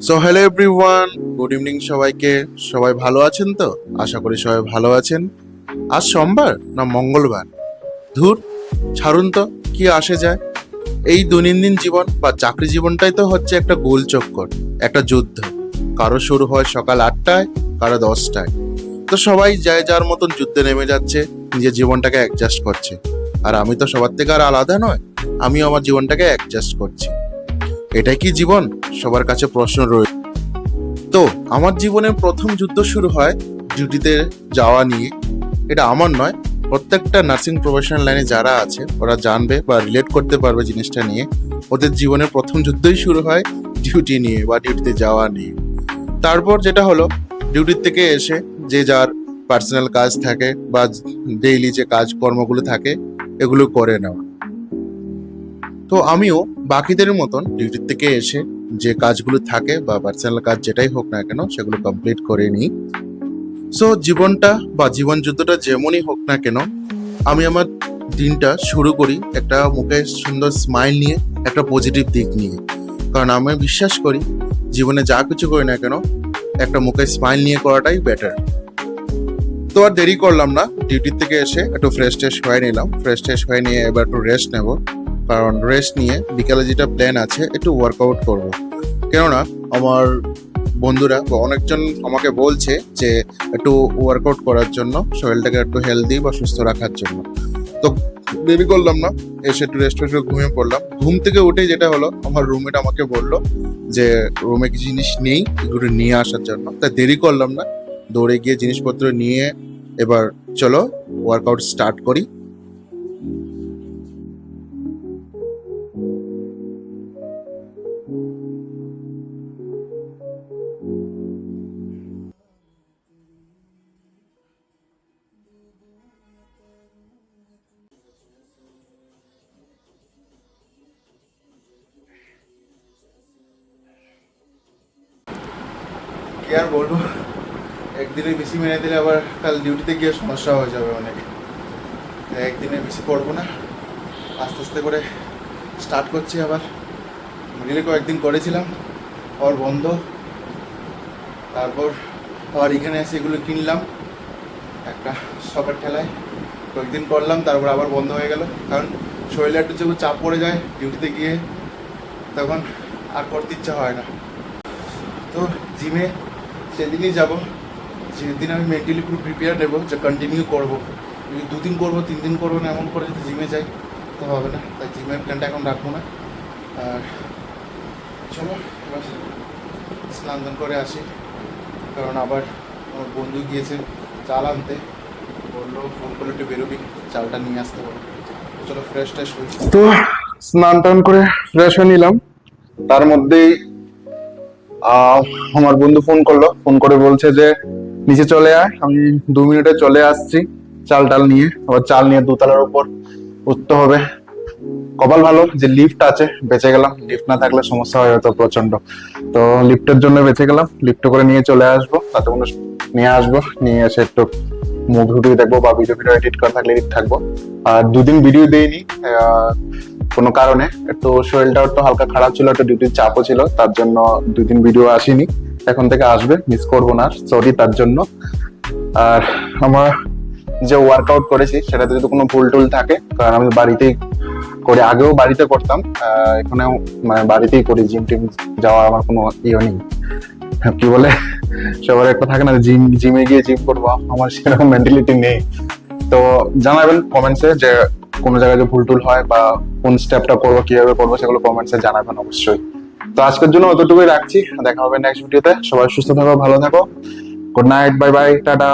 So hello everyone, good evening সবাইকে। সবাই ভালো আছেন তো? আশা করি সবাই ভালো আছেন। আজ সোমবার না মঙ্গলবার? ধুর, ছাড়ুন তো, কি আসে যায়। এই দৈনন্দিন জীবন বা চাকরি জীবনটাই তো হচ্ছে একটা গোল চক্কর, একটা যুদ্ধ। কারো শুরু হয় সকাল 8টায়, কারো 10টায়। তো সবাই যায় যার মতন যুদ্ধে নেমে যাচ্ছে, নিজের জীবনটাকে অ্যাডজাস্ট করছে। আর আমি তো সবার থেকে আর আলাদা নয়, আমিও আমার জীবনটাকে অ্যাডজাস্ট করছি। এটাই কি জীবন? সবার কাছে প্রশ্ন রয়েছে। তো আমার জীবনের প্রথম যুদ্ধ শুরু হয় ডিউটিতে যাওয়া নিয়ে। এটা আমার নয়, প্রত্যেকটা নার্সিং প্রফেশনাল লাইনে যারা আছে ওরা জানবে বা রিলেট করতে পারবে জিনিসটা নিয়ে। ওদের জীবনের প্রথম যুদ্ধই শুরু হয় ডিউটি নিয়ে বা ডিউটিতে যাওয়া নিয়ে। তারপর যেটা হলো, ডিউটির থেকে এসে যে যার পার্সোনাল কাজ থাকে বা ডেইলি যে কাজ কর্মগুলো থাকে এগুলো করে নেওয়া। তো আমিও বাকিদের মতন ডিউটির থেকে এসে যে কাজগুলো থাকে বা পার্সোনাল কাজ যেটাই হোক না কেন সেগুলো কমপ্লিট করে নিই। সো জীবনটা বা জীবন যুদ্ধটা যেমনই হোক না কেন, আমি আমার দিনটা শুরু করি একটা মুখে সুন্দর স্মাইল নিয়ে, একটা পজিটিভ দিক নিয়ে। কারণ আমি বিশ্বাস করি জীবনে যা কিছু করি না কেন একটা মুখে স্মাইল নিয়ে করাটাই বেটার। তো আর দেরি করলাম না, ডিউটির থেকে এসে একটু ফ্রেশ ট্রেশ হয়ে নিলাম। ফ্রেশ ট্রেশ হয়ে নিয়ে এবার একটু রেস্ট নেব। কারণ রেস্ট নিয়ে বিকালে যেটা প্ল্যান আছে একটু ওয়ার্কআউট করব। কেননা আমার বন্ধুরা বা অনেকজন আমাকে বলছে যে একটু ওয়ার্কআউট করার জন্য, শরীরটাকে একটু হেলদি বা সুস্থ রাখার জন্য। তো দেরি করলাম না, এসে একটু রেস্ট করে ঘুমিয়ে পড়লাম। ঘুম থেকে উঠে যেটা হলো, আমার রুমমেট আমাকে বললো যে রুমে কিছু জিনিস নেই, এগুলো নিয়ে আসার জন্য। তাই দেরি করলাম না, দৌড়ে গিয়ে জিনিসপত্র নিয়ে এবার চলো ওয়ার্কআউট স্টার্ট করি। কি আর বলবো, একদিনে বেশি মেরে দিলে আবার কাল ডিউটিতে গিয়ে সমস্যা হয়ে যাবে অনেক। একদিনে বেশি করবো না, আস্তে আস্তে করে স্টার্ট করছি। আবার মিডিলে কয়েকদিন করেছিলাম, আবার বন্ধ। তারপর আবার এখানে এসে এগুলো কিনলাম একটা শপের ঠেলায়, কয়েকদিন করলাম, তারপর আবার বন্ধ হয়ে গেল। কারণ শরীরে একটু যখন চাপ পড়ে যায় ডিউটিতে গিয়ে, তখন আর করতে ইচ্ছা হয় না। তো জিমে সেদিনই যাব, যেদিন আমি মেন্টালি পুরো প্রিপেয়ার নেবো যে কন্টিনিউ করবো। যদি 2 দিন করবো, 3 দিন করবো না, এমন করে যদি জিমে যাই তো হবে না। তাই জিমের প্ল্যানটা এখন রাখবো না। আর চলো এবার স্নান দান করে আসি। কারণ আবার আমার বন্ধু গিয়েছে চাল আনতে, বললো ফোন করলে একটু বেরোবি, চালটা নিয়ে আসতে বলো। চলো ফ্রেশ ট্রেশ হই। তো স্নান টান করে ফ্রেশ হয়ে নিলাম। তার মধ্যেই আমার বন্ধু ফোন করলো, ফোন করে বলছে যে নিচে চলে আয়। আমি 2 মিনিটে চলে আসছি চাল টাল নিয়ে। আবার চাল নিয়ে 2তলার উপর উঠতে হবে। কপাল ভালো যে লিফট আছে, বেঁচে গেলাম। লিফট না থাকলে সমস্যা হয়ে যেত প্রচন্ড। তো লিফটের জন্য বেঁচে গেলাম, লিফটে করে নিয়ে চলে আসবো। তাতে কোনো নিয়ে আসবো, নিয়ে এসে একটু মুভি দেখবো বা ভিডিও এডিট করা থাকলে এডিট থাকবো। আর 2 দিন ভিডিও দেইনি কোনো কারণে, একটু শরীরটা একটু হালকা খারাপ ছিল, একটু ডিউটির চাপও ছিল, তার জন্য 2 দিন ভিডিও আসেনি। এখন থেকে আসবে, মিস করবো না, সরি তার জন্য। আর আমার যে ওয়ার্কআউট করেছি সেটাতে যদি কোনো ভুল টুল থাকে, কারণ আমি বাড়িতেই করি, আগেও বাড়িতে করতাম, এখানেও মানে বাড়িতেই করি। জিম টিম যাওয়ার আমার কোনো ইয়ে নেই, কি বলে সবার একটা থাকে না জিমে গিয়ে জিম করবো, আমার সেরকম মেন্টালিটি নেই। তো জানাবেন কমেন্টসে যে কোনো জায়গায় যে ভুল টুল হয় বা কোন স্টেপটা করবো, কিভাবে করবো, সেগুলো কমেন্টসে জানাবেন অবশ্যই। তো আজকের জন্য অতটুকুই রাখছি, দেখা হবে নেক্সট ভিডিওতে। সবাই সুস্থ থাকো, ভালো থাকো। Good night, bye bye, tata.